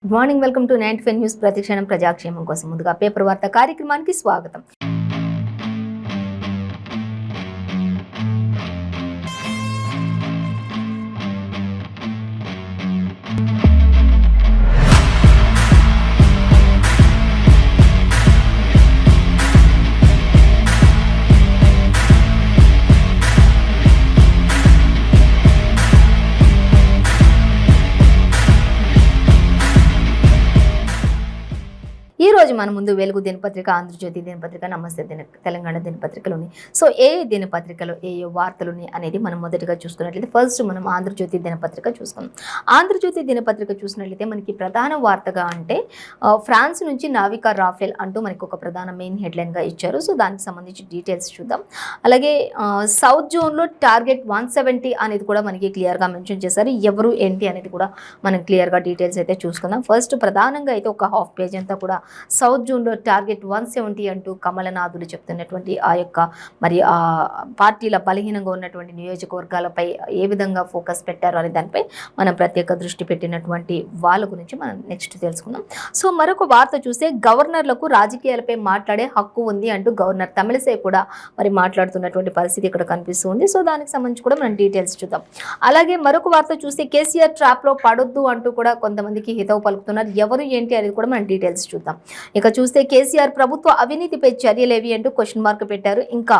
Good morning, welcome to 95 news. ప్రతిక్షణం ప్రజాక్షేమం కోసం. ముందుగా పేపర్ వార్త కార్యక్రమానికి స్వాగతం. ఈ రోజు మన ముందు వెలుగు దినపత్రిక, ఆంధ్రజ్యోతి దినపత్రిక, నమస్తే తెలంగాణ దినపత్రికలోని ఏ దినపత్రికలో ఏ వార్తలుని అనేది మనం మొదటిగా చూసుకున్నట్లయితే ఫస్ట్ మనం ఆంధ్రజ్యోతి దినపత్రిక చూసుకుందాం. ఆంధ్రజ్యోతి దినపత్రిక చూసినట్లయితే మనకి ప్రధాన వార్తగా అంటే ఫ్రాన్స్ నుంచి నావికా రాఫెల్ అంటూ మనకి ఒక ప్రధాన మెయిన్ హెడ్లైన్గా ఇచ్చారు. సో దానికి సంబంధించి డీటెయిల్స్ చూద్దాం. అలాగే సౌత్ జోన్లో టార్గెట్ 170 అనేది కూడా మనకి క్లియర్గా మెన్షన్ చేశారు. ఎవరు ఏంటి అనేది కూడా మనం క్లియర్గా డీటెయిల్స్ అయితే చూసుకుందాం. ఫస్ట్ ప్రధానంగా అయితే ఒక హాఫ్ పేజ్ అంతా కూడా సౌత్ జోన్లో టార్గెట్ 170 అంటూ కమలనాథులు చెప్తున్నటువంటి ఆ యొక్క మరి ఆ పార్టీల బలహీనంగా ఉన్నటువంటి నియోజకవర్గాలపై ఏ విధంగా ఫోకస్ పెట్టారు అనే దానిపై మనం ప్రత్యేక దృష్టి పెట్టినటువంటి వాళ్ళ గురించి మనం నెక్స్ట్ తెలుసుకుందాం. సో మరొక వార్త చూస్తే గవర్నర్లకు రాజకీయాలపై మాట్లాడే హక్కు ఉంది అంటూ గవర్నర్ తమిళిసై కూడా మరి మాట్లాడుతున్నటువంటి పరిస్థితి ఇక్కడ కనిపిస్తుంది. సో దానికి సంబంధించి కూడా మనం డీటెయిల్స్ చూద్దాం. అలాగే మరొక వార్త చూస్తే కేసీఆర్ ట్రాప్లో పడొద్దు అంటూ కూడా కొంతమందికి హితవు పలుకుతున్నారు. ఎవరు ఏంటి అనేది కూడా మనం డీటెయిల్స్ చూద్దాం. ఇక చూస్తే కేసీఆర్ ప్రభుత్వ అవినీతిపై చర్యలేవి అంటూ క్వశ్చన్ మార్క్ పెట్టారు. ఇంకా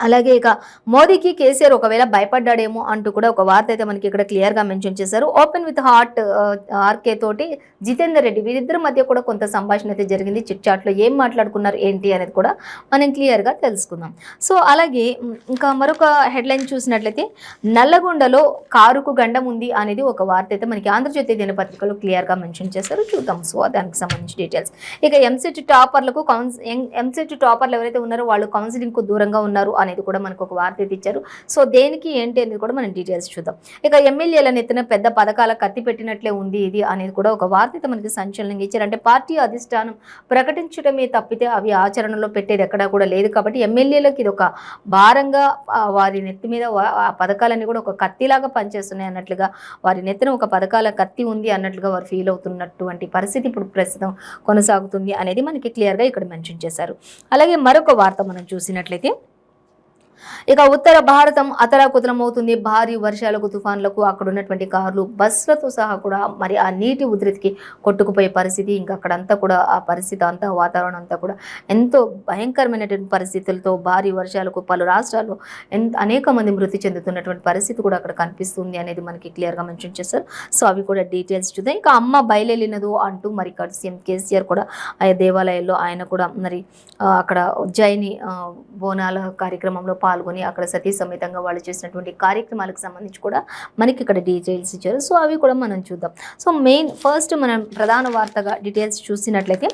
అలాగే ఇక మోదీకి కేసీఆర్ ఒకవేళ భయపడ్డాడేమో అంటూ కూడా ఒక వార్త అయితే మనకి ఇక్కడ క్లియర్గా మెన్షన్ చేశారు. ఓపెన్ విత్ హార్ట్ ఆర్కే తోటి జితేందర్ రెడ్డి వీరిద్దరి మధ్య కూడా కొంత సంభాషణ అయితే జరిగింది. చిట్ చాట్లో ఏం మాట్లాడుకున్నారు ఏంటి అనేది కూడా మనం క్లియర్గా తెలుసుకుందాం. సో అలాగే ఇంకా మరొక హెడ్లైన్ చూసినట్లయితే నల్లగొండలో కారుకు గండం ఉంది అనేది ఒక వార్త అయితే మనకి ఆంధ్రజ్యోతి దినపత్రికలో క్లియర్గా మెన్షన్ చేశారు. చూద్దాం. సో దానికి సంబంధించి డీటెయిల్స్. ఇక ఎంసెట్ టాపర్లకు ఎంసెట్ టాపర్లు ఎవరైతే ఉన్నారో వాళ్ళు కౌన్సిలింగ్కు దూరంగా ఉన్నారు అనేది కూడా మనకు ఒక వార్త ఇచ్చారు. సో దేనికి ఏంటి అనేది కూడా మనం డీటెయిల్స్ చూద్దాం. ఇక ఎమ్మెల్యేల నెత్తిన పెద్ద పథకాల కత్తి పెట్టినట్లే ఉంది ఇది అనేది కూడా ఒక వార్త అయితే మనకి సంచలనంగా ఇచ్చారు. అంటే పార్టీ అధిష్టానం ప్రకటించడమే తప్పితే అవి ఆచరణలో పెట్టేది ఎక్కడా కూడా లేదు. కాబట్టి ఎమ్మెల్యేలకు ఇది ఒక భారంగా వారి నెత్తి మీద ఆ పథకాలన్నీ కూడా ఒక కత్తిలాగా పనిచేస్తున్నాయి అన్నట్లుగా, వారి నెత్తిన ఒక పథకాల కత్తి ఉంది అన్నట్లుగా వారు ఫీల్ అవుతున్నటువంటి పరిస్థితి ఇప్పుడు ప్రస్తుతం కొనసాగుతుంది అనేది మనకి క్లియర్గా ఇక్కడ మెన్షన్ చేశారు. అలాగే మరొక వార్త మనం చూసినట్లయితే ఇక ఉత్తర భారతం అతలాకుతలమవుతుంది. భారీ వర్షాలకు, తుఫాన్లకు అక్కడ ఉన్నటువంటి కార్లు, బస్సులతో సహా కూడా మరి ఆ నీటి ఉధృతికి కొట్టుకుపోయే పరిస్థితి. ఇంకా అక్కడంతా కూడా ఆ పరిస్థితి అంతా, వాతావరణం అంతా కూడా ఎంతో భయంకరమైనటువంటి పరిస్థితులతో భారీ వర్షాలకు పలు రాష్ట్రాల్లో అనేక మంది మృతి చెందుతున్నటువంటి పరిస్థితి కూడా అక్కడ కనిపిస్తుంది అనేది మనకి క్లియర్గా మెన్షన్ చేశారు. సో అవి కూడా డీటెయిల్స్ చూద్దాం. ఇక అమ్మ బయలుదేరినదు అంటూ మరి ఇక్కడ సీఎం కేసీఆర్ కూడా ఆ దేవాలయాల్లో ఆయన కూడా మరి అక్కడ ఉజ్జయిని బోనాల కార్యక్రమంలో పాల్గొని అక్కడ సతీ సమేతంగా వాళ్ళు చేసినటువంటి కార్యక్రమాలకు సంబంధించి కూడా మనకి ఇక్కడ డీటెయిల్స్ ఇచ్చారు. సో అవి కూడా మనం చూద్దాం. సో మెయిన్ ఫస్ట్ మనం ప్రధాన వార్తగా డీటెయిల్స్ చూసినట్లయితే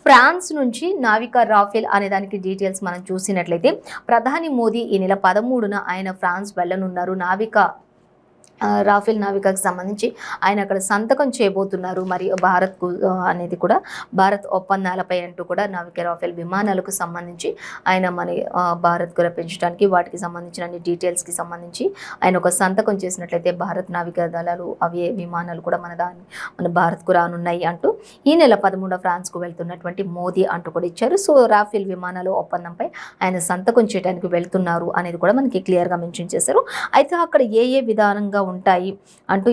ఫ్రాన్స్ నుంచి నావికా రాఫెల్ అనే దానికి డీటెయిల్స్ మనం చూసినట్లయితే ప్రధాని మోదీ ఈ నెల 13న ఆయన ఫ్రాన్స్ వెళ్ళనున్నారు. రాఫెల్ నావికాకి సంబంధించి ఆయన అక్కడ సంతకం చేయబోతున్నారు. మరి భారత్కు అనేది కూడా భారత్ ఒప్పందాలపై అంటూ కూడా నావికా రాఫెల్ విమానాలకు సంబంధించి ఆయన మన భారత్కు రప్పించడానికి వాటికి సంబంధించిన అన్ని డీటెయిల్స్కి సంబంధించి ఆయన ఒక సంతకం చేసినట్లయితే భారత్ నావికా దళాలు అవే విమానాలు కూడా మన భారత్కు రానున్నాయి అంటూ ఈ నెల 13 ఫ్రాన్స్కు వెళ్తున్నటువంటి మోదీ అంటూ కూడా ఇచ్చారు. సో రాఫెల్ విమానాల ఒప్పందంపై ఆయన సంతకం చేయడానికి వెళ్తున్నారు అనేది కూడా మనకి క్లియర్గా మెన్షన్ చేశారు. అయితే అక్కడ ఏ విధానంగా ఉంటాయి అంటూ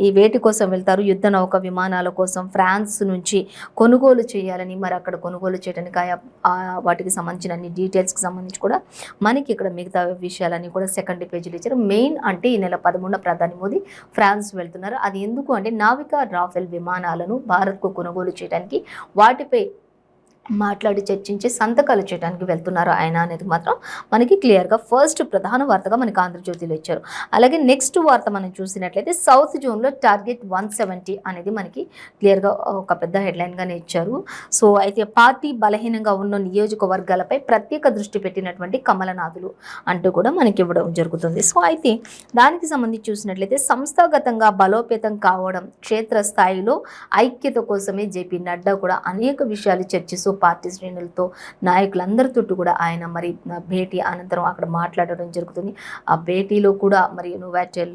ఈ వేటి కోసం వెళ్తారు, యుద్ధ నౌక విమానాల కోసం ఫ్రాన్స్ నుంచి కొనుగోలు చేయాలని, మరి అక్కడ కొనుగోలు చేయడానికి వాటికి సంబంధించిన అన్ని డీటెయిల్స్కి సంబంధించి కూడా మనకి ఇక్కడ మిగతా విషయాలన్నీ కూడా సెకండ్ పేజీలు ఇచ్చారు. మెయిన్ అంటే ఈ నెల 13 ప్రధాని మోదీ ఫ్రాన్స్ వెళ్తున్నారు. అది ఎందుకు అంటే నావికా రాఫెల్ విమానాలను భారత్కు కొనుగోలు చేయడానికి వాటిపై మాట్లాడి చర్చించి సంతకాలు చేయడానికి వెళ్తున్నారు ఆయన అనేది మాత్రం మనకి క్లియర్గా ఫస్ట్ ప్రధాన వార్తగా మనకి ఆంధ్రజ్యోతిలో ఇచ్చారు. అలాగే నెక్స్ట్ వార్త మనం చూసినట్లయితే సౌత్ జోన్లో టార్గెట్ 170 అనేది మనకి క్లియర్గా ఒక పెద్ద హెడ్లైన్గానే ఇచ్చారు. సో అయితే పార్టీ బలహీనంగా ఉన్న నియోజకవర్గాలపై ప్రత్యేక దృష్టి పెట్టినటువంటి కమలనాథులు అంటూ కూడా మనకి ఇవ్వడం జరుగుతుంది. సో అయితే దానికి సంబంధించి చూసినట్లయితే సంస్థాగతంగా బలోపేతం కావడం, క్షేత్రస్థాయిలో ఐక్యత కోసమే జేపీ నడ్డా కూడా అనేక విషయాలు చర్చిస్తూ పార్టీ శ్రేణులతో నాయకులందరితో కూడా ఆయన మరి భేటీ అనంతరం అక్కడ మాట్లాడడం జరుగుతుంది. ఆ భేటీలో కూడా మరి నోవాటెల్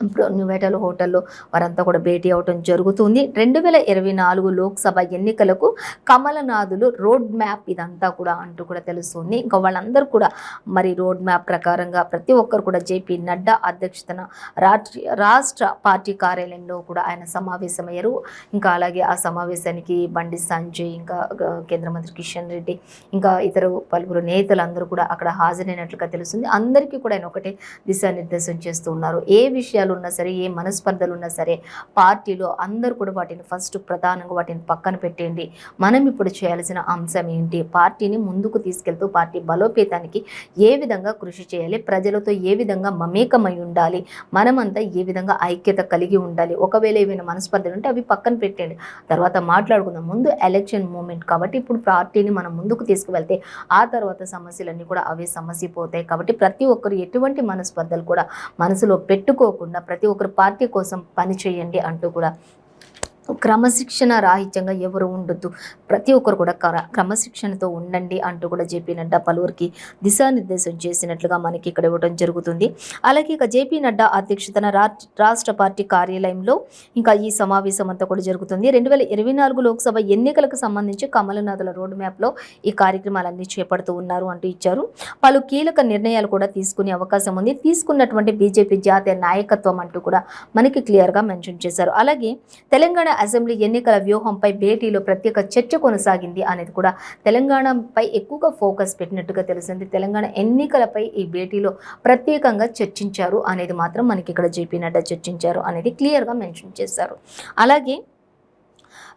ఇప్పుడు న్యూవేటల్ హోటల్లో వారంతా కూడా భేటీ అవటం జరుగుతుంది. 2024 లోక్సభ ఎన్నికలకు కమలనాథులు రోడ్ మ్యాప్ ఇదంతా కూడా అంటూ కూడా తెలుస్తుంది. ఇంకా వాళ్ళందరూ కూడా మరి రోడ్ మ్యాప్ ప్రకారంగా ప్రతి ఒక్కరు కూడా జేపీ నడ్డా అధ్యక్షతన రాష్ట్ర పార్టీ కార్యాలయంలో కూడా ఆయన సమావేశమయ్యారు. ఇంకా అలాగే ఆ సమావేశానికి బండి సంజయ్, ఇంకా కేంద్ర మంత్రి కిషన్ రెడ్డి, ఇంకా ఇతరు పలువురు నేతలందరూ కూడా అక్కడ హాజరైనట్లుగా తెలుస్తుంది. అందరికీ కూడా ఆయన ఒకటే దిశానిర్దేశం చేస్తూ ఉన్నారు. ఏ విషయాలు ఉన్నా సరే, ఏ మనస్పర్ధలు ఉన్నా సరే, పార్టీలో అందరూ కూడా వాటిని ఫస్ట్ ప్రధానంగా వాటిని పక్కన పెట్టేయండి. మనం ఇప్పుడు చేయాల్సిన అంశం ఏంటి, పార్టీని ముందుకు తీసుకెళ్తూ పార్టీ బలోపేతానికి ఏ విధంగా కృషి చేయాలి, ప్రజలతో ఏ విధంగా మమేకమై ఉండాలి, మనమంతా ఏ విధంగా ఐక్యత కలిగి ఉండాలి. ఒకవేళ ఏమైనా మనస్పర్ధలు ఉంటే అవి పక్కన పెట్టండి, తర్వాత మాట్లాడుకుందాం. ముందు ఎలక్షన్ మూమెంట్ కాబట్టి ఇప్పుడు పార్టీని మనం ముందుకు తీసుకువెళ్తే ఆ తర్వాత సమస్యలన్నీ కూడా అవే సమస్య పోతాయి. కాబట్టి ప్రతి ఒక్కరు ఎటువంటి మనస్పర్ధలు కూడా మనసులో పెట్టుకోకుండా ప్రతి ఒక్కరు పార్టీ కోసం పని చేయండి అంటూ కూడా క్రమశిక్షణ రాహిత్యంగా ఎవరు ఉండొద్దు, ప్రతి ఒక్కరు కూడా క్రమశిక్షణతో ఉండండి అంటూ కూడా జేపీ నడ్డా పలువురికి దిశానిర్దేశం చేసినట్లుగా మనకి ఇక్కడ ఇవ్వడం జరుగుతుంది. అలాగే ఇక జేపీ నడ్డా అధ్యక్షతన రాష్ట్ర పార్టీ కార్యాలయంలో ఇంకా ఈ సమావేశం అంతా కూడా జరుగుతుంది. 2024 లోక్సభ ఎన్నికలకు సంబంధించి కమలనాథుల రోడ్ మ్యాప్లో ఈ కార్యక్రమాలన్నీ చేపడుతూ ఉన్నారు అంటూ ఇచ్చారు. పలు కీలక నిర్ణయాలు కూడా తీసుకునే అవకాశం ఉంది, తీసుకున్నటువంటి బీజేపీ జాతీయ నాయకత్వం అంటూ కూడా మనకి క్లియర్గా మెన్షన్ చేశారు. అలాగే తెలంగాణ అసెంబ్లీ ఎన్నికల వ్యూహంపై భేటీలో ప్రత్యేక చర్చ కొనసాగింది అనేది కూడా తెలంగాణపై ఎక్కువగా ఫోకస్ పెట్టినట్టుగా తెలిసింది. తెలంగాణ ఎన్నికలపై ఈ భేటీలో ప్రత్యేకంగా చర్చించారు అనేది మాత్రం మనకి ఇక్కడ జేపీ నడ్డా చర్చించారు అనేది క్లియర్గా మెన్షన్ చేశారు. అలాగే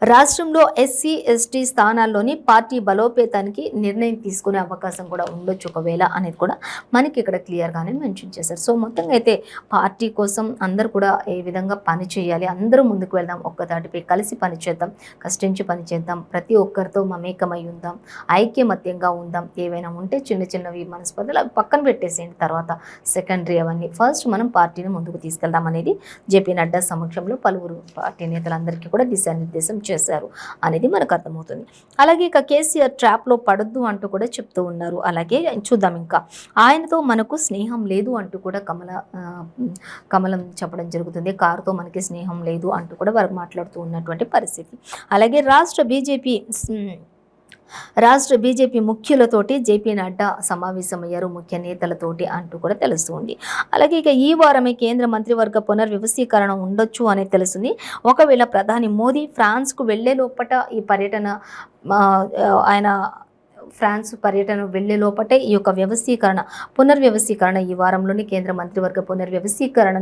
రాష్ట్రంలో ఎస్సీ ఎస్టీ స్థానాల్లోని పార్టీ బలోపేతానికి నిర్ణయం తీసుకునే అవకాశం కూడా ఉండొచ్చు ఒకవేళ అనేది కూడా మనకి ఇక్కడ క్లియర్గానే మెన్షన్ చేశారు. సో మొత్తంగా అయితే పార్టీ కోసం అందరూ కూడా ఏ విధంగా పని చేయాలి, అందరూ ముందుకు వెళ్దాం, ఒక్కదాటిపై కలిసి పని చేద్దాం, కష్టించి పని చేద్దాం, ప్రతి ఒక్కరితో మమేకమై ఉందాం, ఐక్యమత్యంగా ఉందాం. ఏవైనా ఉంటే చిన్న చిన్నవి మనస్పర్ధలు అవి పక్కన పెట్టేసేయండి, తర్వాత సెకండరీ అవన్నీ, ఫస్ట్ మనం పార్టీని ముందుకు తీసుకెళ్దాం అనేది జేపీ నడ్డా సమక్షంలో పలువురు పార్టీ నేతలందరికీ కూడా దిశానిర్దేశం చేశారు అనేది మనకు అర్థమవుతుంది. అలాగే ఇక కేసీఆర్ ట్రాప్లో పడొద్దు అంటూ కూడా చెప్తూ ఉన్నారు. అలాగే చూద్దాం, ఇంకా ఆయనతో మనకు స్నేహం లేదు అంటూ కూడా కమలం చెప్పడం జరుగుతుంది. కారుతో మనకి స్నేహం లేదు అంటూ కూడా వారు మాట్లాడుతూ ఉన్నటువంటి పరిస్థితి. అలాగే రాష్ట్ర బీజేపీ ముఖ్యులతోటి జేపీ నడ్డా సమావేశమయ్యారు, ముఖ్య నేతలతోటి అంటూ కూడా తెలుస్తుంది. అలాగే ఇక ఈ వారమే కేంద్ర మంత్రివర్గ పునర్వ్యవస్థీకరణ ఉండొచ్చు అనేది తెలుస్తుంది. ఒకవేళ ప్రధాని మోదీ ఫ్రాన్స్కు వెళ్లే లోపట ఈ పర్యటన ఆయన ఫ్రాన్స్ పర్యటన వెళ్లే లోపటే ఈ యొక్క పునర్వ్యవస్థీకరణ ఈ వారంలోని కేంద్ర మంత్రివర్గ పునర్వ్యవస్థీకరణ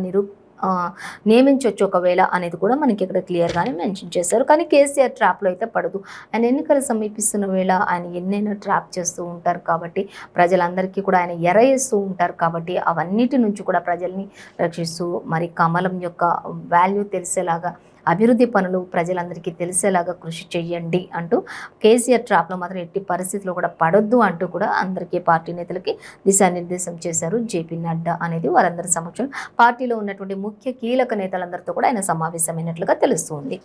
నియమించవచ్చు ఒకవేళ అనేది కూడా మనకి ఇక్కడ క్లియర్గానే మెన్షన్ చేశారు. కానీ కేసీఆర్ ట్రాప్లో అయితే పడదు. ఆయన ఎన్నికలు సమీపిస్తున్న వేళ ఆయన ఎన్నైనా ట్రాప్ చేస్తూ ఉంటారు కాబట్టి, ప్రజలందరికీ కూడా ఆయన ఎరయేస్తూ ఉంటారు కాబట్టి, అవన్నిటి నుంచి కూడా ప్రజల్ని రక్షిస్తూ మరి కమలం యొక్క వాల్యూ తెలిసేలాగా, అభివృద్ధి పనులు ప్రజలందరికీ తెలిసేలాగా కృషి చేయండి అంటూ కేసీఆర్ ట్రాప్లో మాత్రం ఎట్టి పరిస్థితిలో కూడా పడొద్దు అంటూ కూడా అందరికీ పార్టీ నేతలకి దిశానిర్దేశం చేశారు జేపీ నడ్డా అనేది వారందరి సమక్షంలో పార్టీలో ఉన్నటువంటి ముఖ్య కీలక నేతలందరితో కూడా ఆయన సమావేశమైనట్లుగా తెలుస్తుంది.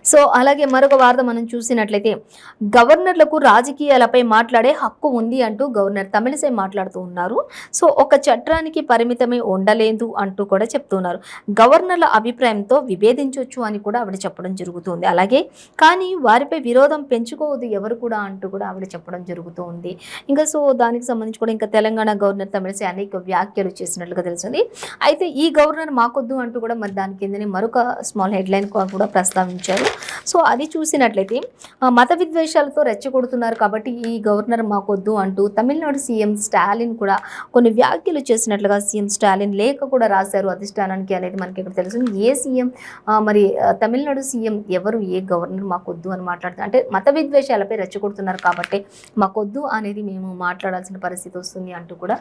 సో అలాగే మరొక వార్త మనం చూసినట్లయితే, గవర్నర్లకు రాజకీయాలపై మాట్లాడే హక్కు ఉంది అంటూ గవర్నర్ తమిళిసై మాట్లాడుతూ ఉన్నారు. సో ఒక చట్టానికి పరిమితమై ఉండలేదు అంటూ కూడా చెప్తున్నారు. గవర్నర్ల అభిప్రాయంతో విభేదించవచ్చు అని కూడా ఆవిడ చెప్పడం జరుగుతుంది. అలాగే కానీ వారిపై విరోధం పెంచుకోవద్దు ఎవరు కూడా అంటూ కూడా ఆవిడ చెప్పడం జరుగుతూ ఉంది. ఇంకా సో దానికి సంబంధించి కూడా ఇంకా తెలంగాణ గవర్నర్ తమిళిసై అనేక వ్యాఖ్యలు చేసినట్లుగా తెలిసింది. అయితే ఈ గవర్నర్ మాకొద్దు అంటూ కూడా మరి దాని కిందని మరొక స్మాల్ హెడ్లైన్ కూడా ప్రస్తావించారు. సో అది చూసినట్లయితే మత విద్వేషాలతో రెచ్చగొడుతున్నారు కాబట్టి ఈ గవర్నర్ మాకొద్దు అంటూ తమిళనాడు సీఎం స్టాలిన్ కూడా కొన్ని వ్యాఖ్యలు చేసినట్లుగా సీఎం స్టాలిన్ లేఖ కూడా రాశారు అధిష్టానానికి అనేది మనకి ఇక్కడ తెలుస్తుంది. ఏ సీఎం మరి తమిళనాడు సీఎం ఎవరు, ఏ గవర్నర్ మాకొద్దు అని మాట్లాడుతున్నారు అంటే మత విద్వేషాలపై రెచ్చగొడుతున్నారు కాబట్టి మాకొద్దు అనేది మేము మాట్లాడాల్సిన పరిస్థితి వస్తుంది అంటూ కూడా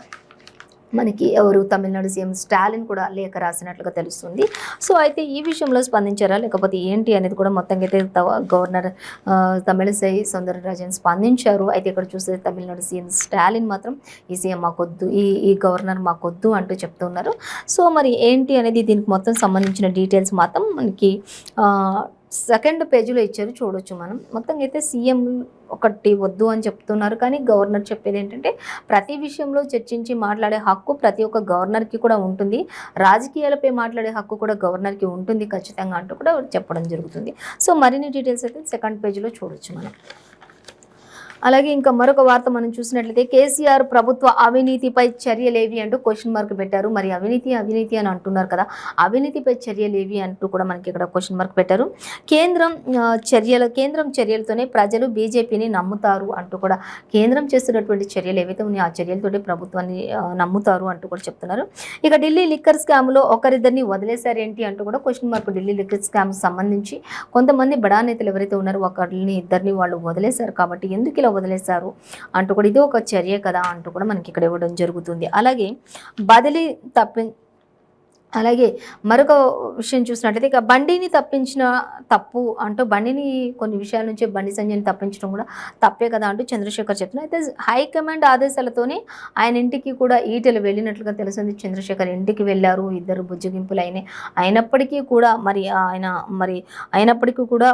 మనకి ఎవరు తమిళనాడు సీఎం స్టాలిన్ కూడా లేఖ రాసినట్లుగా తెలుస్తుంది. సో అయితే ఈ విషయంలో స్పందించారా లేకపోతే ఏంటి అనేది కూడా మొత్తంగా అయితే గవర్నర్ తమిళిసై సౌందరరాజన్ స్పందించారు. అయితే ఇక్కడ చూస్తే తమిళనాడు సీఎం స్టాలిన్ మాత్రం ఈ సీఎం మాకొద్దు, ఈ గవర్నర్ మాకొద్దు అంటూ చెప్తున్నారు. సో మరి ఏంటి అనేది దీనికి మొత్తం సంబంధించిన డీటెయిల్స్ మాత్రం మనకి సెకండ్ పేజీలో ఇచ్చారు, చూడొచ్చు మనం. మొత్తంగా అయితే సీఎం ఒకటి వద్దు అని చెప్తున్నారు, కానీ గవర్నర్ చెప్పేది ఏంటంటే ప్రతి విషయంలో చర్చించి మాట్లాడే హక్కు ప్రతి ఒక్క గవర్నర్కి కూడా ఉంటుంది, రాజకీయాలపై మాట్లాడే హక్కు కూడా గవర్నర్కి ఉంటుంది ఖచ్చితంగా అంటూ కూడా చెప్పడం జరుగుతుంది. సో మరిన్ని డీటెయిల్స్ అయితే సెకండ్ పేజీలో చూడొచ్చు మనం. అలాగే ఇంకా మరొక వార్త మనం చూసినట్లయితే కేసీఆర్ ప్రభుత్వ అవినీతిపై చర్యలేవి అంటూ క్వశ్చన్ మార్క్ పెట్టారు. మరి అవినీతి అవినీతి అని అంటున్నారు కదా, అవినీతిపై చర్యలేవి అంటూ కూడా మనకి ఇక్కడ క్వశ్చన్ మార్క్ పెట్టారు. కేంద్రం చర్యలతోనే ప్రజలు బీజేపీని నమ్ముతారు అంటూ కూడా, కేంద్రం చేస్తున్నటువంటి చర్యలు ఏవైతే ఉన్నాయో ఆ చర్యలతోటి ప్రభుత్వాన్ని నమ్ముతారు అంటూ కూడా చెప్తున్నారు. ఇక ఢిల్లీ లిక్కర్ స్కామ్లో ఒకరిద్దరిని వదిలేశారేంటి అంటూ కూడా question mark. Delhi liquor scam సంబంధించి కొంతమంది బడా నేతలు ఎవరైతే ఉన్నారో ఒకరిని ఇద్దరిని వాళ్ళు వదిలేశారు, కాబట్టి ఎందుకు ఇలా వదిలేశారు అంటూ కూడా ఇది ఒక చర్య కదా అంటూ కూడా మనకి ఇక్కడ ఇవ్వడం జరుగుతుంది. అలాగే బదిలీ అలాగే మరొక విషయం చూసినట్లయితే ఇక బండిని తప్పించిన తప్పు అంటూ, బండిని కొన్ని విషయాల నుంచి బండి సంజయ్ని తప్పించడం కూడా తప్పే కదా అంటూ చంద్రశేఖర్ చెప్తున్నారు. అయితే హైకమాండ్ ఆదేశాలతోనే ఆయన ఇంటికి కూడా ఈటెలు వెళ్ళినట్లుగా తెలిసింది. చంద్రశేఖర్ ఇంటికి వెళ్ళారు, ఇద్దరు బుజ్జగింపులు అయినప్పటికీ కూడా అయినప్పటికీ కూడా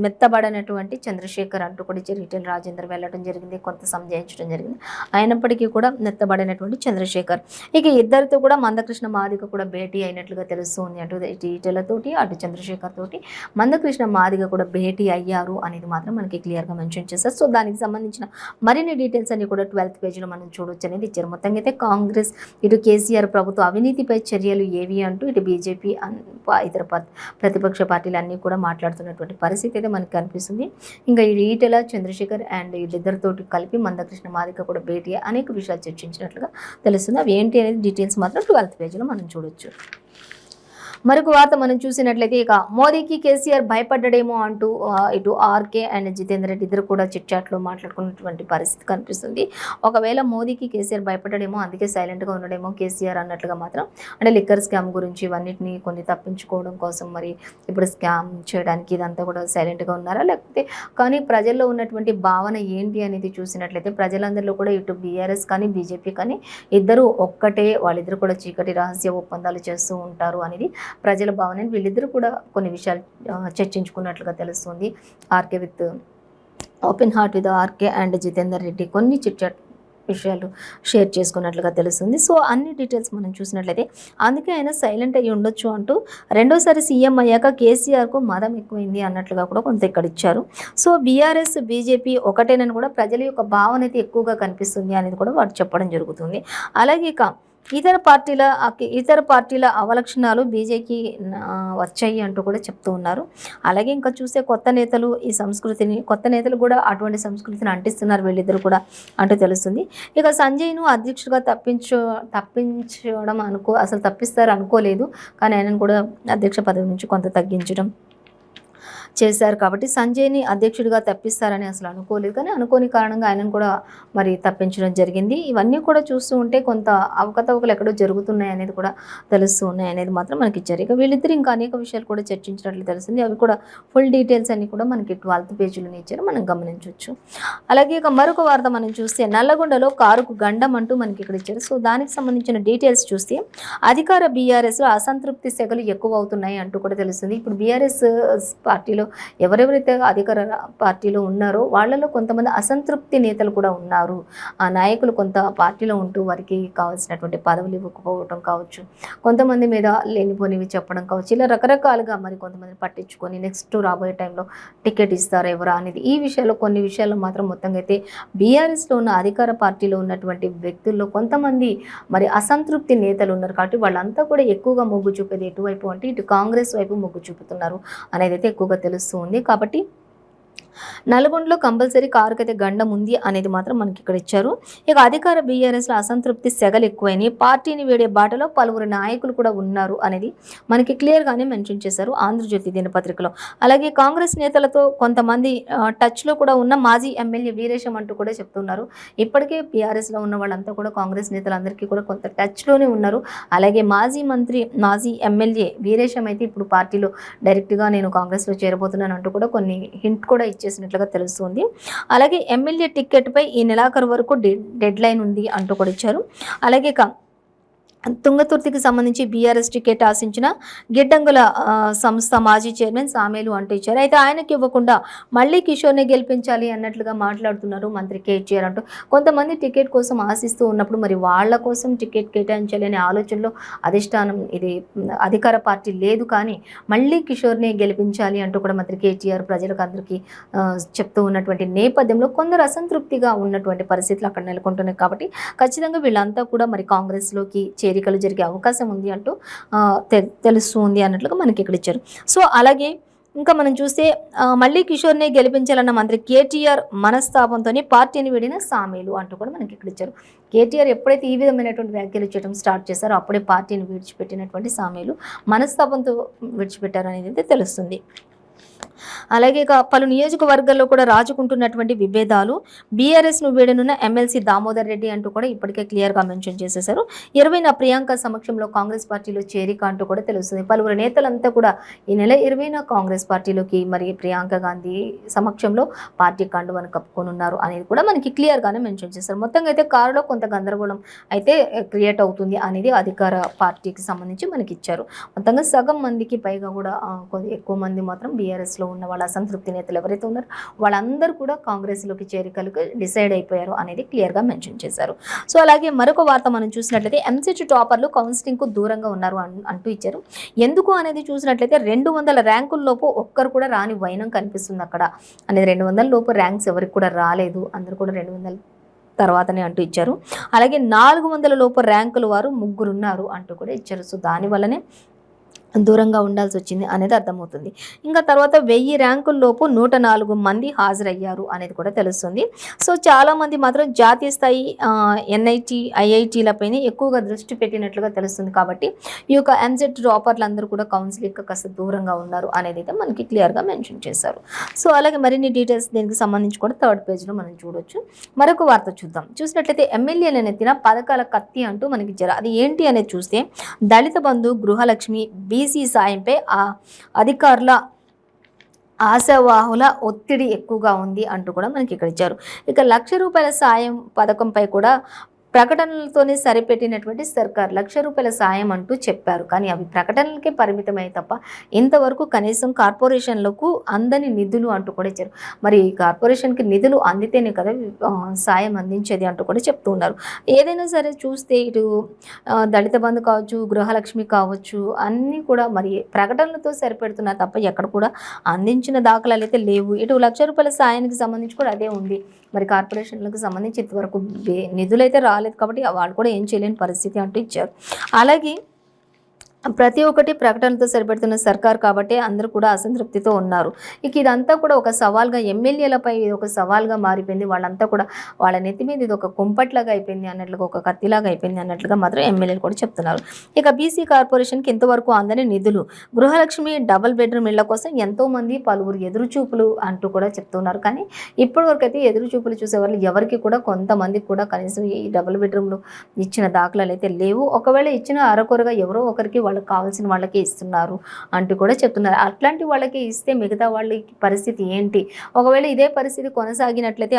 మెత్తబడినటువంటి చంద్రశేఖర్ అంటూ కూడా ఈటెల రాజేందర్ వెళ్ళడం జరిగింది, కొంత సంజయించడం జరిగింది. అయినప్పటికీ కూడా మెత్తబడినటువంటి చంద్రశేఖర్ ఇక ఇద్దరితో కూడా మందకృష్ణ మాదిగ కూడా భేటీ అయినట్లుగా తెలుస్తుంది. అటు ఈటెలతోటి అటు చంద్రశేఖర్ తోటి మందకృష్ణ మాదిగ కూడా భేటీ అయ్యారు అనేది మాత్రం మనకి క్లియర్గా మెన్షన్ చేస్తారు. సో దానికి సంబంధించిన మరిన్ని డీటెయిల్స్ అన్ని కూడా 12th పేజీలో మనం చూడొచ్చు అనేది ఇచ్చారు. మొత్తంగా అయితే కాంగ్రెస్ ఇటు కేసీఆర్ ప్రభుత్వ అవినీతిపై చర్యలు ఏవి అంటూ ఇటు బీజేపీ ఇతర ప్రతిపక్ష పార్టీలు అన్నీ కూడా మాట్లాడుతున్నటువంటి పరిస్థితి అయితే మనకి కనిపిస్తుంది. ఇంకా ఈటెల చంద్రశేఖర్ అండ్ వీళ్ళిద్దరితోటి కలిపి మందకృష్ణ మాదిగ కూడా భేటీ అనేక విషయాలు చర్చించినట్లుగా తెలుస్తుంది. అవి ఏంటి అనేది డీటెయిల్స్ మాత్రం 12th పేజీలో మనం చూడొచ్చు. మరొక వార్త మనం చూసినట్లయితే ఇక మోదీకి కేసీఆర్ భయపడ్డాడేమో అంటూ ఇటు ఆర్కే అండ్ జితేందర్ రెడ్డి ఇద్దరు కూడా చిట్చాట్లో మాట్లాడుకున్నటువంటి పరిస్థితి కనిపిస్తుంది. ఒకవేళ మోదీకి కేసీఆర్ భయపడ్డాడేమో, అందుకే సైలెంట్గా ఉండడేమో కేసీఆర్ అన్నట్లుగా మాత్రం, అంటే లిక్కర్ స్కామ్ గురించి ఇవన్నిటిని కొన్ని తప్పించుకోవడం కోసం మరి ఇప్పుడు స్కామ్ చేయడానికి ఇదంతా కూడా సైలెంట్గా ఉన్నారా, లేకపోతే కానీ ప్రజల్లో ఉన్నటువంటి భావన ఏంటి అనేది చూసినట్లయితే ప్రజలందరిలో కూడా ఇటు బీఆర్ఎస్ కానీ బీజేపీ కానీ ఇద్దరు ఒక్కటే, వాళ్ళిద్దరు కూడా చీకటి రహస్య ఒప్పందాలు చేస్తూ ఉంటారు అనేది ప్రజల భావన. వీళ్ళిద్దరూ కూడా కొన్ని విషయాలు చర్చించుకున్నట్లుగా తెలుస్తుంది. RK with open heart with RK and Jitender Reddy కొన్ని విషయాలు షేర్ చేసుకున్నట్లుగా తెలుస్తుంది. సో అన్ని డీటెయిల్స్ మనం చూసినట్లయితే అందుకే ఆయన సైలెంట్ అయ్యి ఉండొచ్చు అంటూ, రెండోసారి సీఎం అయ్యాక కేసీఆర్కు మదం ఎక్కువైంది అన్నట్లుగా కూడా కొంత ఇక్కడ ఇచ్చారు. సో బీఆర్ఎస్ బీజేపీ ఒకటేనని కూడా ప్రజల యొక్క భావన అయితే ఎక్కువగా కనిపిస్తుంది అనేది కూడా వారు చెప్పడం జరుగుతుంది. అలాగే ఇక ఇతర పార్టీల అవలక్షణాలు బీజేపీకి వచ్చాయి అంటూ కూడా చెప్తూ ఉన్నారు. అలాగే ఇంకా చూస్తే కొత్త నేతలు కూడా అటువంటి సంస్కృతిని అంటిస్తున్నారు వీళ్ళిద్దరు కూడా అంటూ తెలుస్తుంది. ఇక సంజయ్ను అధ్యక్షుడిగా తప్పించడం అసలు తప్పిస్తారు అనుకోలేదు, కానీ ఆయనను కూడా అధ్యక్ష పదవి నుంచి కొంత తగ్గించడం చేశారు, కాబట్టి సంజయ్ని అధ్యక్షుడిగా తప్పిస్తారని అసలు అనుకోలేదు, కానీ అనుకోని కారణంగా ఆయనను కూడా మరి తప్పించడం జరిగింది. ఇవన్నీ కూడా చూస్తూ ఉంటే కొంత అవకతవకలు ఎక్కడో జరుగుతున్నాయి అనేది కూడా తెలుస్తూ ఉన్నాయి అనేది మాత్రం మనకి ఇచ్చారు. ఇక వీళ్ళిద్దరు ఇంకా అనేక విషయాలు కూడా చర్చించినట్లు తెలిసింది. అవి కూడా ఫుల్ డీటెయిల్స్ అన్ని కూడా మనకి 12th పేజీలోనే ఇచ్చారు, మనం గమనించవచ్చు. అలాగే ఇక మరొక వార్త మనం చూస్తే నల్లగొండలో కారుకు గండం అంటూ మనకి ఇక్కడ ఇచ్చారు. సో దానికి సంబంధించిన డీటెయిల్స్ చూస్తే అధికార బీఆర్ఎస్లో అసంతృప్తి సెగలు ఎక్కువ అవుతున్నాయి అంటూ కూడా తెలుస్తుంది. ఇప్పుడు బీఆర్ఎస్ పార్టీలో ఎవరెవరైతే అధికార పార్టీలో ఉన్నారో వాళ్ళలో కొంతమంది అసంతృప్తి నేతలు కూడా ఉన్నారు. ఆ నాయకులు కొంత పార్టీలో ఉంటూ వారికి కావాల్సినటువంటి పదవులు ఇవ్వకపోవడం కావచ్చు, కొంతమంది మీద లేనిపోనివి చెప్పడం కావచ్చు, ఇలా రకరకాలుగా మరి కొంతమంది పట్టించుకొని నెక్స్ట్ రాబోయే టైంలో టికెట్ ఇస్తారా ఎవరా అనేది ఈ విషయాల్లో కొన్ని విషయాల్లో మాత్రం మొత్తంగా అయితే బీఆర్ఎస్లో ఉన్న అధికార పార్టీలో ఉన్నటువంటి వ్యక్తుల్లో కొంతమంది మరి అసంతృప్తి నేతలు ఉన్నారు. కాబట్టి వాళ్ళంతా కూడా ఎక్కువగా మొగ్గు చూపేది ఎటువైపు అంటే ఇటు కాంగ్రెస్ వైపు మొగ్గు చూపుతున్నారు అనేది అయితే ఎక్కువగా తెలుస్తూ ఉంది. కాబట్టి నల్గొండలో కంపల్సరీ కారుకైతే గండం ఉంది అనేది మాత్రం మనకి ఇక్కడ ఇచ్చారు. ఇక అధికార బీఆర్ఎస్లో అసంతృప్తి సెగలు ఎక్కువైనాయి, పార్టీని వీడే బాటలో పలువురు నాయకులు కూడా ఉన్నారు అనేది మనకి క్లియర్గానే మెన్షన్ చేశారు ఆంధ్రజ్యోతి దినపత్రికలో. అలాగే కాంగ్రెస్ నేతలతో కొంతమంది టచ్లో కూడా ఉన్న మాజీ ఎమ్మెల్యే వీరేశం అంటూ కూడా చెప్తున్నారు. ఇప్పటికే బీఆర్ఎస్లో ఉన్న వాళ్ళంతా కూడా కాంగ్రెస్ నేతలందరికీ కూడా కొంత టచ్లోనే ఉన్నారు. అలాగే మాజీ ఎమ్మెల్యే వీరేశం అయితే ఇప్పుడు పార్టీలో డైరెక్ట్గా నేను కాంగ్రెస్లో చేరబోతున్నాను అంటూ కూడా కొన్ని హింట్ కూడా చేసినట్లుగా తెలుస్తుంది. అలాగే ఎమ్మెల్యే టికెట్ పై ఈ నెలాఖరు వరకు డెడ్ లైన్ ఉంది అంటూ కూడా ఇచ్చారు. అలాగే తుంగతుర్తికి సంబంధించి బీఆర్ఎస్ టికెట్ ఆశించిన గిడ్డంగుల సంస్థ మాజీ చైర్మన్ సామేలు అంటూ ఇచ్చారు. అయితే ఆయనకి ఇవ్వకుండా మళ్ళీ కిషోర్ని గెలిపించాలి అన్నట్లుగా మాట్లాడుతున్నారు మంత్రి కేటీఆర్ అంటూ. కొంతమంది టికెట్ కోసం ఆశిస్తూ ఉన్నప్పుడు మరి వాళ్ళ కోసం టికెట్ కేటాయించాలి అనే ఆలోచనలో అధిష్టానం ఇది అధికార పార్టీ లేదు, కానీ మళ్ళీ కిషోర్ని గెలిపించాలి అంటూ కూడా మంత్రి కేటీఆర్ ప్రజలకు అందరికీ చెప్తూ ఉన్నటువంటి నేపథ్యంలో కొందరు అసంతృప్తిగా ఉన్నటువంటి పరిస్థితులు అక్కడ నెలకొంటున్నాయి. కాబట్టి ఖచ్చితంగా వీళ్ళంతా కూడా మరి కాంగ్రెస్లోకి చేరికలు జరిగే అవకాశం ఉంది అంటూ తెలుస్తుంది అన్నట్లుగా మనకి ఇక్కడ ఇచ్చారు. సో అలాగే ఇంకా మనం చూస్తే మళ్ళీ కిషోర్ని గెలిపించాలన్న మంత్రి కేటీఆర్ మనస్తాపంతో పార్టీని వీడిన సామేలు అంటూ కూడా మనకి ఇక్కడ ఇచ్చారు. కేటీఆర్ ఎప్పుడైతే ఈ విధమైనటువంటి వ్యాఖ్యలు చేయడం స్టార్ట్ చేశారో అప్పుడే పార్టీని విడిచిపెట్టినటువంటి సామేలు మనస్తాపంతో విడిచిపెట్టారు అనేది అయితే తెలుస్తుంది. అలాగే పలు నియోజకవర్గాల్లో కూడా రాజుకుంటున్నటువంటి విభేదాలు, బీఆర్ఎస్ను వీడనున్న ఎమ్మెల్సీ దామోదర్ రెడ్డి అంటూ కూడా ఇప్పటికే క్లియర్గా మెన్షన్ చేసేశారు. 20న ప్రియాంక సమక్షంలో కాంగ్రెస్ పార్టీలో చేరిక అంటూ కూడా తెలుస్తుంది. పలువురు నేతలంతా కూడా ఈ నెల 20న కాంగ్రెస్ పార్టీలోకి మరి ప్రియాంక గాంధీ సమక్షంలో పార్టీ కండువను కప్పుకొనున్నారు అనేది కూడా మనకి క్లియర్గానే మెన్షన్ చేశారు. మొత్తంగా అయితే కారులో కొంత గందరగోళం అయితే క్రియేట్ అవుతుంది అనేది అధికార పార్టీకి సంబంధించి మనకి ఇచ్చారు. మొత్తంగా సగం మందికి పైగా కూడా ఎక్కువ మంది మాత్రం బీఆర్ఎస్లో ఉన్న వాళ్ళ అసంతృప్తి నేతలు ఎవరైతే ఉన్నారో వాళ్ళందరూ కూడా కాంగ్రెస్లోకి చేరికలకు డిసైడ్ అయిపోయారు అనేది క్లియర్గా మెన్షన్ చేశారు. సో అలాగే మరొక వార్త మనం చూసినట్లయితే ఎంసెట్ టాపర్లు కౌన్సిలింగ్కు దూరంగా ఉన్నారు అంటూ ఇచ్చారు. ఎందుకు అనేది చూసినట్లయితే 200 ర్యాంకుల్లోపు ఒక్కరు కూడా రాని వైనం కనిపిస్తుంది అక్కడ అనేది. 200 లోపు ర్యాంక్స్ ఎవరికి కూడా రాలేదు, అందరూ కూడా 200 తర్వాతనే అంటూ ఇచ్చారు. అలాగే 400 లోపు ర్యాంకులు వారు 3 ఉన్నారు అంటూ కూడా ఇచ్చారు. సో దానివల్లనే దూరంగా ఉండాల్సి వచ్చింది అనేది అర్థమవుతుంది. ఇంకా తర్వాత 1000 ర్యాంకుల్లోపు 104 మంది హాజరయ్యారు అనేది కూడా తెలుస్తుంది. సో చాలామంది మాత్రం జాతీయ స్థాయి ఎన్ఐటి ఐఐటీలపైనే ఎక్కువగా దృష్టి పెట్టినట్లుగా తెలుస్తుంది. కాబట్టి ఈ యొక్క ఎంసెట్ టాపర్లు అందరూ కూడా కౌన్సిలింగ్ కాస్త దూరంగా ఉన్నారు అనేది అయితే మనకి క్లియర్గా మెన్షన్ చేశారు. సో అలాగే మరిన్ని డీటెయిల్స్ దీనికి సంబంధించి కూడా 3rd పేజ్లో మనం చూడొచ్చు. మరొక వార్త చూద్దాం. చూసినట్లయితే ఎమ్మెల్యేలను ఎత్తిన పథకాల కత్తి అంటూ మనకి ఇచ్చారు. అది ఏంటి అనేది చూస్తే దళిత బంధు, గృహలక్ష్మి, బీసీ సాయంపై అధికారుల ఆశావాహుల ఒత్తిడి ఎక్కువగా ఉంది అంటూ కూడా మనకి ఇక్కడ ఇచ్చారు. ఇక ₹1,00,000 సాయం పథకంపై కూడా ప్రకటనలతోనే సరిపెట్టినటువంటి సర్కార్ ₹1,00,000 సాయం అంటూ చెప్పారు. కానీ అవి ప్రకటనలకే పరిమితమై తప్ప ఇంతవరకు కనీసం కార్పొరేషన్లకు అందని నిధులు అంటూ కూడా ఇచ్చారు. మరి కార్పొరేషన్కి నిధులు అందితేనే కదా సాయం అందించేది అంటూ కూడా చెప్తూ ఉన్నారు. ఏదైనా సరే చూస్తే ఇటు దళిత బంధు కావచ్చు, గృహలక్ష్మి కావచ్చు, అన్నీ కూడా మరి ప్రకటనలతో సరిపెడుతున్నారు తప్ప ఎక్కడ కూడా అందించిన దాఖలాలు అయితే లేవు. ఇటు ₹1,00,000 సాయానికి సంబంధించి కూడా అదే ఉంది. మరి కార్పొరేషన్లకు సంబంధించి ఇంతవరకు నిధులైతే రాలేదు కాబట్టి వాళ్ళు కూడా ఏం చేయలేని పరిస్థితి అంటూ ఇచ్చారు. అలాగే ప్రతి ఒక్కటి ప్రకటనతో సరిపెడుతున్న సర్కార్ కాబట్టి అందరూ కూడా అసంతృప్తితో ఉన్నారు. ఇక ఇదంతా కూడా ఒక సవాల్గా ఎమ్మెల్యేలపై ఒక సవాల్గా మారిపోయింది. వాళ్ళంతా కూడా వాళ్ళ నెత్తి మీద ఇది ఒక కుంపట్లాగా అయిపోయింది అన్నట్లుగా, ఒక కత్తిలాగా అయిపోయింది అన్నట్లుగా మాత్రం ఎమ్మెల్యేలు కూడా చెప్తున్నారు. ఇక బీసీ కార్పొరేషన్కి ఇంతవరకు అందని నిధులు, గృహలక్ష్మి, డబుల్ బెడ్రూమ్ ఇళ్ల కోసం ఎంతోమంది పలువురు ఎదురుచూపులు అంటూ కూడా చెప్తున్నారు. కానీ ఇప్పటి వరకు అయితే ఎదురుచూపులు చూసేవాళ్ళు ఎవరికి కూడా కొంతమందికి కూడా కనీసం ఈ డబుల్ బెడ్రూమ్లు ఇచ్చిన దాఖలాలు అయితే లేవు. ఒకవేళ ఇచ్చిన అరకొరగా ఎవరో ఒకరికి వాళ్ళకి కావాల్సిన వాళ్ళకి ఇస్తున్నారు అంటూ కూడా చెప్తున్నారు. అట్లాంటి వాళ్ళకి ఇస్తే మిగతా వాళ్ళకి పరిస్థితి ఏంటి? ఒకవేళ ఇదే పరిస్థితి కొనసాగినట్లయితే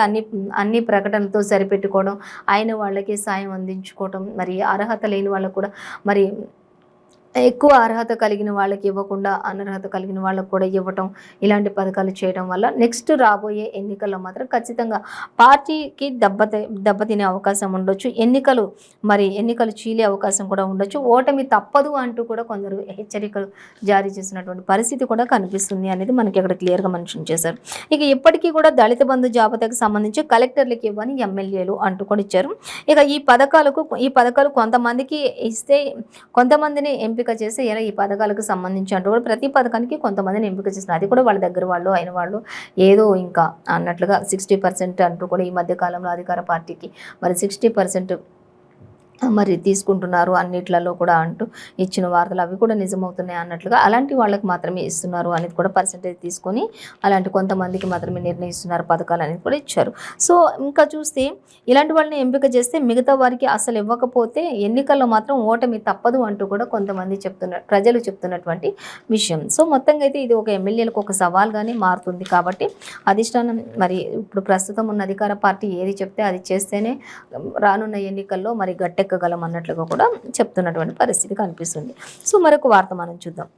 అన్ని ప్రకటనతో సరిపెట్టుకోవడం, అయిన వాళ్ళకి సాయం అందించుకోవడం, మరి అర్హత లేని వాళ్ళకు కూడా మరి ఎక్కువ అర్హత కలిగిన వాళ్ళకి ఇవ్వకుండా అనర్హత కలిగిన వాళ్ళకు కూడా ఇవ్వటం, ఇలాంటి పథకాలు చేయడం వల్ల నెక్స్ట్ రాబోయే ఎన్నికల్లో మాత్రం ఖచ్చితంగా పార్టీకి దెబ్బతినే అవకాశం ఉండొచ్చు. ఎన్నికలు చీలే అవకాశం కూడా ఉండొచ్చు. ఓటమి తప్పదు అంటూ కూడా కొందరు హెచ్చరికలు జారీ చేసినటువంటి పరిస్థితి కూడా కనిపిస్తుంది అనేది మనకి ఇక్కడ క్లియర్గా మెన్షన్ చేశారు. ఇక ఇప్పటికీ కూడా దళిత బంధు జాబితాకు సంబంధించి కలెక్టర్లకు ఇవ్వని ఎమ్మెల్యేలు అంటూ కూడా ఇచ్చారు. ఇక ఈ పథకాలు కొంతమందికి ఇస్తే కొంతమందిని ఎంపిక చేసి ఇలా ఈ పథకాలకు సంబంధించి అంటూ కూడా ప్రతి పథకానికి కొంతమందిని ఎంపిక చేసిన, అది కూడా వాళ్ళ దగ్గర వాళ్ళు అయిన వాళ్ళు ఏదో ఇంకా అన్నట్లుగా 60% అంటూ కూడా ఈ మధ్యకాలంలో అధికార పార్టీకి మరి 60% మరి తీసుకుంటున్నారు అన్నిట్లలో కూడా అంటూ ఇచ్చిన వార్తలు అవి కూడా నిజమవుతున్నాయి అన్నట్లుగా అలాంటి వాళ్ళకి మాత్రమే ఇస్తున్నారు అనేది కూడా పర్సెంటేజ్ తీసుకొని అలాంటి కొంతమందికి మాత్రమే నిర్ణయిస్తున్నారు పథకాలు అనేది కూడా ఇచ్చారు. సో ఇంకా చూస్తే ఇలాంటి వాళ్ళని ఎంపిక చేస్తే మిగతా వారికి అసలు ఇవ్వకపోతే ఎన్నికల్లో మాత్రం ఓటమి తప్పదు అంటూ కూడా కొంతమంది ప్రజలు చెప్తున్నటువంటి విషయం. సో మొత్తంగా అయితే ఇది ఒక ఎమ్మెల్యేలకు ఒక సవాల్గానే మారుతుంది. కాబట్టి అధిష్టానం మరి ఇప్పుడు ప్రస్తుతం ఉన్న అధికార పార్టీ ఏది చెప్తే అది చేస్తేనే రానున్న ఎన్నికల్లో మరి గట్టెక్క ఎక్కగలం అన్నట్లుగా కూడా చెప్తున్నటువంటి పరిస్థితి కనిపిస్తుంది. సో మరొక వార్త మనం చూద్దాం.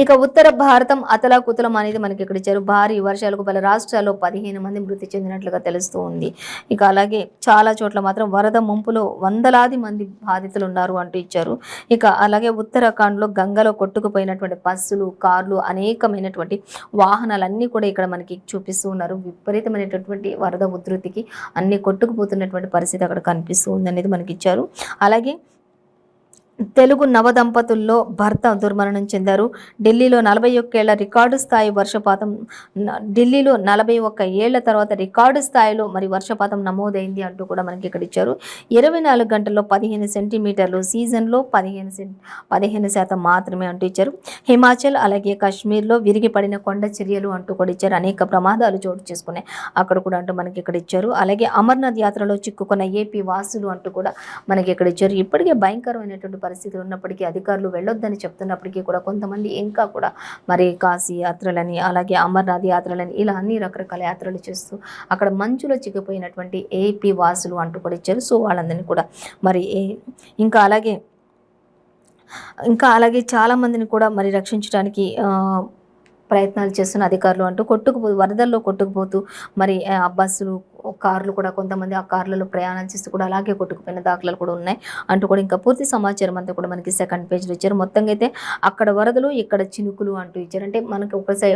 ఇక ఉత్తర భారతం అతలాకుతలం అనేది మనకి ఇక్కడ ఇచ్చారు. భారీ వర్షాలకు పలు రాష్ట్రాల్లో 15 మంది మృతి చెందినట్లుగా తెలుస్తూ ఉంది. ఇక అలాగే చాలా చోట్ల మాత్రం వరద ముంపులో వందలాది మంది బాధితులు ఉన్నారు అంటూ ఇచ్చారు. ఇక అలాగే ఉత్తరాఖండ్లో గంగలో కొట్టుకుపోయినటువంటి బస్సులు, కార్లు, అనేకమైనటువంటి వాహనాలన్నీ కూడా ఇక్కడ మనకి చూపిస్తూ ఉన్నారు. విపరీతమైనటువంటి వరద ఉధృతికి అన్ని కొట్టుకుపోతున్నటువంటి పరిస్థితి అక్కడ కనిపిస్తూ ఉంది అనేది మనకి ఇచ్చారు. అలాగే తెలుగు నవదంపతుల్లో భర్త దుర్మరణం చెందారు. ఢిల్లీలో 41 ఏళ్ల రికార్డు స్థాయి వర్షపాతం ఢిల్లీలో 41 ఏళ్ల తర్వాత రికార్డు స్థాయిలో మరి వర్షపాతం నమోదైంది అంటూ కూడా మనకి ఇక్కడ ఇచ్చారు. 24 గంటల్లో 15 సెంటీమీటర్లు, సీజన్లో 15% మాత్రమే అంటూ ఇచ్చారు. హిమాచల్ అలాగే కాశ్మీర్లో విరిగిపడిన కొండ చర్యలు అంటూ కూడా ఇచ్చారు. అనేక ప్రమాదాలు చోటు చేసుకున్నాయి అక్కడ కూడా అంటూ మనకి ఇక్కడ ఇచ్చారు. అలాగే అమర్నాథ్ యాత్రలో చిక్కుకున్న ఏపీ వాసులు అంటూ కూడా మనకి ఇక్కడ ఇచ్చారు. ఇప్పటికే భయంకరమైనటువంటి పరిస్థితులు ఉన్నప్పటికీ అధికారులు వెళ్ళొద్దని చెప్తున్నప్పటికీ కూడా కొంతమంది ఇంకా కూడా మరి కాశీ యాత్రలని అలాగే అమర్నాథ్ యాత్రలని ఇలా అన్ని రకరకాల యాత్రలు చేస్తూ అక్కడ మంచులో చిక్కిపోయినటువంటి ఏపీ వాసులు అంటూ కూడా ఇచ్చారు. సో వాళ్ళందరినీ కూడా మరి ఇంకా అలాగే చాలామందిని కూడా మరి రక్షించడానికి ప్రయత్నాలు చేస్తున్న అధికారులు అంటూ వరదల్లో కొట్టుకుపోతూ మరి బస్సులు, కార్లు కూడా కొంతమంది ఆ కార్లలో ప్రయాణం చేస్తూ కూడా అలాగే కొట్టుకుపోయిన దాఖలాలు కూడా ఉన్నాయి అంటూ కూడా ఇంకా పూర్తి సమాచారం అంతా కూడా మనకి సెకండ్ పేజ్లో ఇచ్చారు. మొత్తంగా అయితే అక్కడ వరదలు, ఇక్కడ చినుకులు అంటూ ఇచ్చారు. అంటే మనకి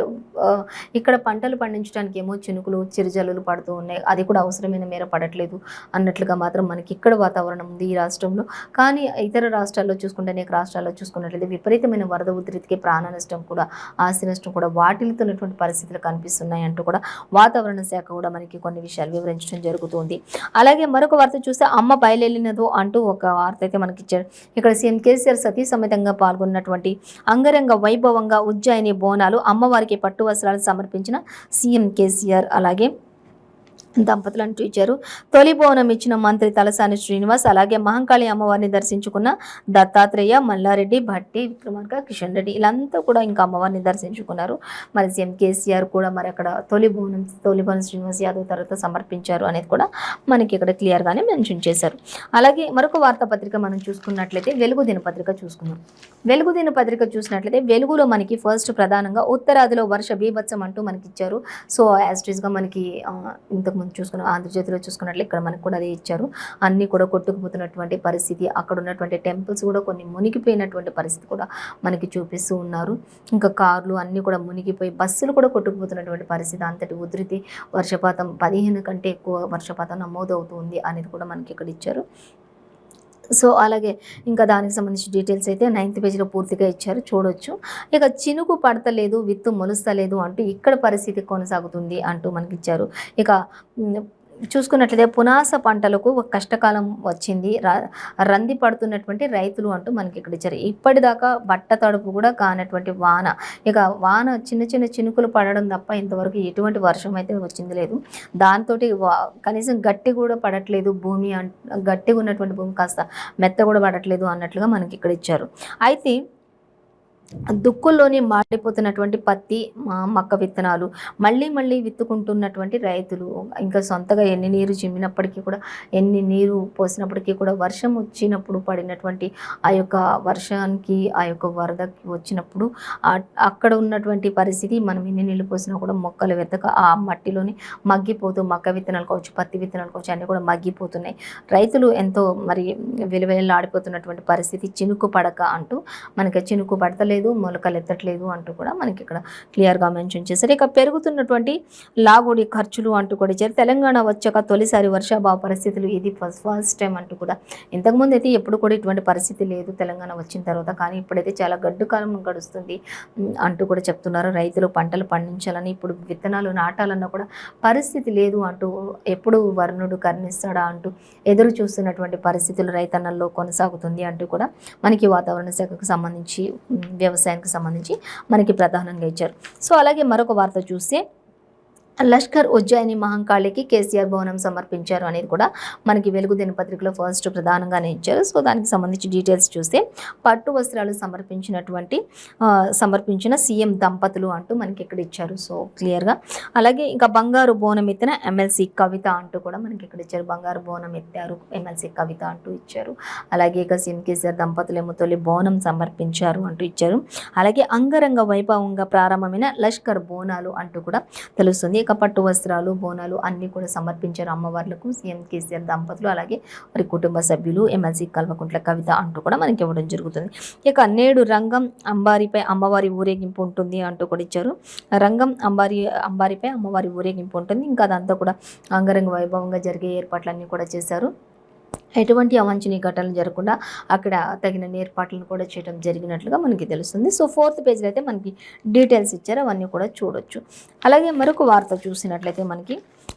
ఇక్కడ పంటలు పండించడానికి ఏమో చినుకులు, చిరుజల్లులు పడుతూ ఉన్నాయి. అది కూడా అవసరమైన మేర పడట్లేదు అన్నట్లుగా మాత్రం మనకి ఇక్కడ వాతావరణం ఉంది ఈ రాష్ట్రంలో. కానీ ఇతర రాష్ట్రాల్లో చూసుకుంటే, అనేక రాష్ట్రాల్లో చూసుకున్నట్లయితే విపరీతమైన వరద ఉధృతికి ప్రాణ నష్టం కూడా, ఆస్తి నష్టం కూడా వాటిల్తున్నటువంటి పరిస్థితులు కనిపిస్తున్నాయి అంటూ కూడా వాతావరణ శాఖ కూడా మనకి కొన్ని విషయాలు వివరించడం జరుగుతుంది. అలాగే మరొక వార్త చూస్తే అమ్మ బయలుదేరినదో అంటూ ఒక వార్త అయితే మనకి ఇచ్చారు. ఇక్కడ సీఎం కేసీఆర్ సతీ సమేతంగా పాల్గొన్నటువంటి అంగరంగ వైభవంగా ఉజ్జయిని బోనాలు అమ్మవారికి పట్టు వస్త్రాలు సమర్పించిన సీఎం కేసీఆర్ అలాగే దంపతులు అంటూ ఇచ్చారు. తొలి బోనం ఇచ్చిన మంత్రి తలసాని శ్రీనివాస్ అలాగే మహంకాళి అమ్మవారిని దర్శించుకున్న దత్తాత్రేయ, మల్లారెడ్డి, భట్టి విక్రమార్క, కిషన్ రెడ్డి ఇలాంతా కూడా ఇంకా అమ్మవారిని దర్శించుకున్నారు. మరి సీఎం కేసీఆర్ కూడా మరి అక్కడ తొలి బోనం శ్రీనివాస్ యాదవ్ తర్వాత సమర్పించారు అనేది కూడా మనకి ఇక్కడ క్లియర్గానే మెన్షన్ చేశారు. అలాగే మరొక వార్తాపత్రిక మనం చూసుకున్నట్లయితే వెలుగు దినపత్రిక చూసుకుందాం. వెలుగు దినపత్రిక చూసినట్లయితే వెలుగులో మనకి ఫస్ట్ ప్రధానంగా ఉత్తరాదిలో వర్ష బీభత్సం అంటూ మనకి ఇచ్చారు. సో యాజ్టీస్గా మనకి ఇంతకు చూసుకున్న ఆంధ్రజ్యోతిలో చూసుకున్నట్లు ఇక్కడ మనకు కూడా అదే ఇచ్చారు. అన్నీ కూడా కొట్టుకుపోతున్నటువంటి పరిస్థితి, అక్కడ ఉన్నటువంటి టెంపుల్స్ కూడా కొన్ని మునిగిపోయినటువంటి పరిస్థితి కూడా మనకి చూపిస్తూ ఉన్నారు. ఇంకా కార్లు అన్నీ కూడా మునిగిపోయి బస్సులు కూడా కొట్టుకుపోతున్నటువంటి పరిస్థితి, అంతటి ఉధృతి వర్షపాతం 15 కంటే ఎక్కువ వర్షపాతం నమోదవుతుంది అనేది కూడా మనకి ఇక్కడ ఇచ్చారు. సో అలాగే ఇంకా దానికి సంబంధించిన డీటెయిల్స్ అయితే 9th పేజీలో పూర్తిగా ఇచ్చారు, చూడొచ్చు. ఇక చినుకు పడతలేదు, విత్తు మొలుస్తలేదు అంటూ ఇక్కడ పరిస్థితి కొనసాగుతుంది అంటూ మనకి ఇచ్చారు. ఇక చూసుకున్నట్లయితే పునాస పంటలకు ఒక కష్టకాలం వచ్చింది, రంది పడుతున్నటువంటి రైతులు అంటూ మనకి ఇక్కడ ఇచ్చారు. ఇప్పటిదాకా బట్ట తడుపు కూడా కానటువంటి వాన, ఇక వాన చిన్న చిన్న చినుకులు పడడం తప్ప ఇంతవరకు ఎటువంటి వర్షం అయితే వచ్చింది లేదు. దాంతో కనీసం గట్టి కూడా పడట్లేదు, గట్టిగా ఉన్నటువంటి భూమి కాస్త మెత్త కూడా పడట్లేదు అన్నట్లుగా మనకి ఇక్కడ ఇచ్చారు. అయితే దుక్కుల్లోని మాడిపోతున్నటువంటి పత్తి, మక్క విత్తనాలు మళ్ళీ విత్తుకుంటున్నటువంటి రైతులు, ఇంకా సొంతగా ఎన్ని నీరు చిమ్మినప్పటికీ కూడా, ఎన్ని నీరు పోసినప్పటికీ కూడా వర్షం వచ్చినప్పుడు పడినటువంటి ఆ యొక్క వర్షానికి, ఆ యొక్క వరదకి వచ్చినప్పుడు అక్కడ ఉన్నటువంటి పరిస్థితి, మనం ఎన్ని నీళ్ళు పోసినా కూడా మొక్కలు వెతక ఆ మట్టిలోని మగ్గిపోతూ, మక్క విత్తనాలు కావచ్చు, పత్తి విత్తనాలు కావచ్చు, అన్నీ కూడా మగ్గిపోతున్నాయి. రైతులు ఎంతో మరి విలువలాడిపోతున్నటువంటి పరిస్థితి. చినుకు పడక అంటూ మనకి చినుకు పడతలేదు, మొలకలు ఎత్తట్లేదు అంటూ కూడా మనకి ఇక్కడ క్లియర్గా మెన్షన్ చేశారు. ఇక పెరుగుతున్నటువంటి లాగుడి ఖర్చులు అంటూ కూడా ఇచ్చారు. తెలంగాణ వచ్చాక తొలిసారి వర్షాభావ పరిస్థితులు, ఇది ఫస్ట్ టైం అంటూ కూడా. ఇంతకుముందు అయితే ఎప్పుడు కూడా ఇటువంటి పరిస్థితి లేదు తెలంగాణ వచ్చిన తర్వాత, కానీ ఇప్పుడైతే చాలా గడ్డు కాలం గడుస్తుంది అంటూ కూడా చెప్తున్నారు. రైతులు పంటలు పండించాలని, ఇప్పుడు విత్తనాలు నాటాలన్నా కూడా పరిస్థితి లేదు అంటూ, ఎప్పుడు వరుణుడు కరుణిస్తాడా అంటూ ఎదురు చూస్తున్నటువంటి పరిస్థితులు రైతన్నల్లో కొనసాగుతుంది అంటూ కూడా మనకి వాతావరణ శాఖకు సంబంధించి, వ్యవసాయానికి సంబంధించి మనకి ప్రధానంగా ఇచ్చారు. సో అలాగే మరొక వార్త చూస్తే లష్కర్ ఉజ్జయిని మహంకాళికి కేసీఆర్ భవనం సమర్పించారు అనేది కూడా మనకి వెలుగు దినపత్రికలో ఫస్ట్ ప్రధానంగానే ఇచ్చారు. సో దానికి సంబంధించి డీటెయిల్స్ చూస్తే పట్టు వస్త్రాలు సమర్పించిన సీఎం దంపతులు అంటూ మనకి ఇక్కడ ఇచ్చారు. సో క్లియర్గా అలాగే ఇంకా బంగారు బోనం ఎత్తిన ఎమ్మెల్సీ కవిత అంటూ కూడా మనకి ఇక్కడ ఇచ్చారు. బంగారు బోనం ఎత్తారు ఎమ్మెల్సీ కవిత అంటూ ఇచ్చారు. అలాగే ఇక సీఎం కేసీఆర్ దంపతులేమో తొలి బోనం సమర్పించారు అంటూ ఇచ్చారు. అలాగే అంగరంగ వైభవంగా ప్రారంభమైన లష్కర్ బోనాలు అంటూ కూడా తెలుస్తుంది. ఇక పట్టు వస్త్రాలు బోనాలు అన్నీ కూడా సమర్పించారు అమ్మవార్లకు సీఎం కేసీఆర్ దంపతులు, అలాగే వారి కుటుంబ సభ్యులు, ఎమ్మెల్సీ కల్వకుంట్ల కవిత అంటూ కూడా మనకి ఇవ్వడం జరుగుతుంది. ఇక నేడు రంగం అంబారిపై అమ్మవారి ఊరేగింపు ఉంటుంది అంటూ కూడా ఇచ్చారు. రంగం అంబారిపై అమ్మవారి ఊరేగింపు ఉంటుంది. ఇంకా అదంతా కూడా అంగరంగ వైభవంగా జరిగే ఏర్పాట్లన్నీ కూడా చేశారు. ఎటువంటి అవాంఛనీయ ఘటనలు జరగకుండా అక్కడ తగిన ఏర్పాట్లను కూడా చేయడం జరిగినట్లుగా మనకి తెలుస్తుంది. సో 4th పేజ్లో అయితే మనకి డీటెయిల్స్ ఇచ్చారు, అవన్నీ కూడా చూడొచ్చు. అలాగే మరొక వార్త చూసినట్లయితే మనకి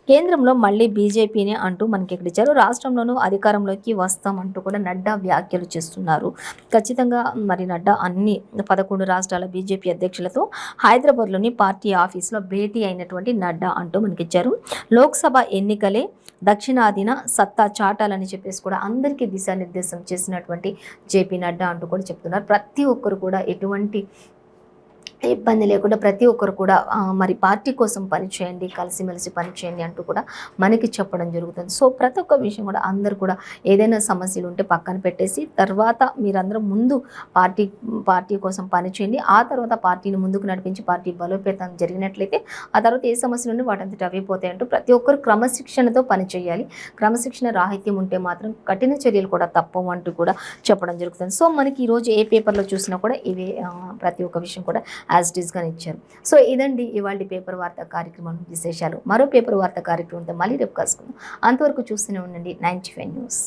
కేంద్రంలో మళ్ళీ బీజేపీని అంటూ మనకి ఇక్కడ ఇచ్చారు. రాష్ట్రంలోనూ అధికారంలోకి వస్తాం అంటూ కూడా నడ్డా వ్యాఖ్యలు చేస్తున్నారు. ఖచ్చితంగా మరి నడ్డా అన్ని 11 రాష్ట్రాల బీజేపీ అధ్యక్షులతో హైదరాబాద్లోని పార్టీ ఆఫీస్లో భేటీ అయినటువంటి నడ్డా అంటూ మనకి ఇచ్చారు. లోక్సభ ఎన్నికలే దక్షిణాదిన సత్తా చాటాలని చెప్పేసి కూడా అందరికీ దిశానిర్దేశం చేసినటువంటి జేపీ నడ్డా అంటూ కూడా చెప్తున్నారు. ప్రతి ఒక్కరు కూడా ఎటువంటి ఇబ్బంది లేకుండా ప్రతి ఒక్కరు కూడా మరి పార్టీ కోసం పనిచేయండి, కలిసిమెలిసి పనిచేయండి అంటూ కూడా మనకి చెప్పడం జరుగుతుంది. సో ప్రతి ఒక్క విషయం కూడా అందరూ కూడా ఏదైనా సమస్యలు ఉంటే పక్కన పెట్టేసి తర్వాత మీరందరూ ముందు పార్టీ కోసం పనిచేయండి. ఆ తర్వాత పార్టీని ముందుకు నడిపించి పార్టీ బలోపేతం జరిగినట్లయితే ఆ తర్వాత ఏ సమస్యలు ఉండి వాటంతట అవిపోతాయి అంటూ ప్రతి ఒక్కరు క్రమశిక్షణతో పనిచేయాలి. క్రమశిక్షణ రాహిత్యం ఉంటే మాత్రం కఠిన చర్యలు కూడా తప్పవు అంటూ కూడా చెప్పడం జరుగుతుంది. సో మనకి ఈరోజు ఏ పేపర్లో చూసినా కూడా ఇవే ప్రతి ఒక్క విషయం కూడా యాజ్ ఇట్ ఈస్గా ఇచ్చారు. సో ఇదండి ఇవాళ పేపర్ వార్తా కార్యక్రమం విశేషాలు. మరో పేపర్ వార్తా కార్యక్రమంతో మళ్ళీ రేపు కలుసుకుందాం. అంతవరకు చూస్తూనే ఉండండి 95 న్యూస్.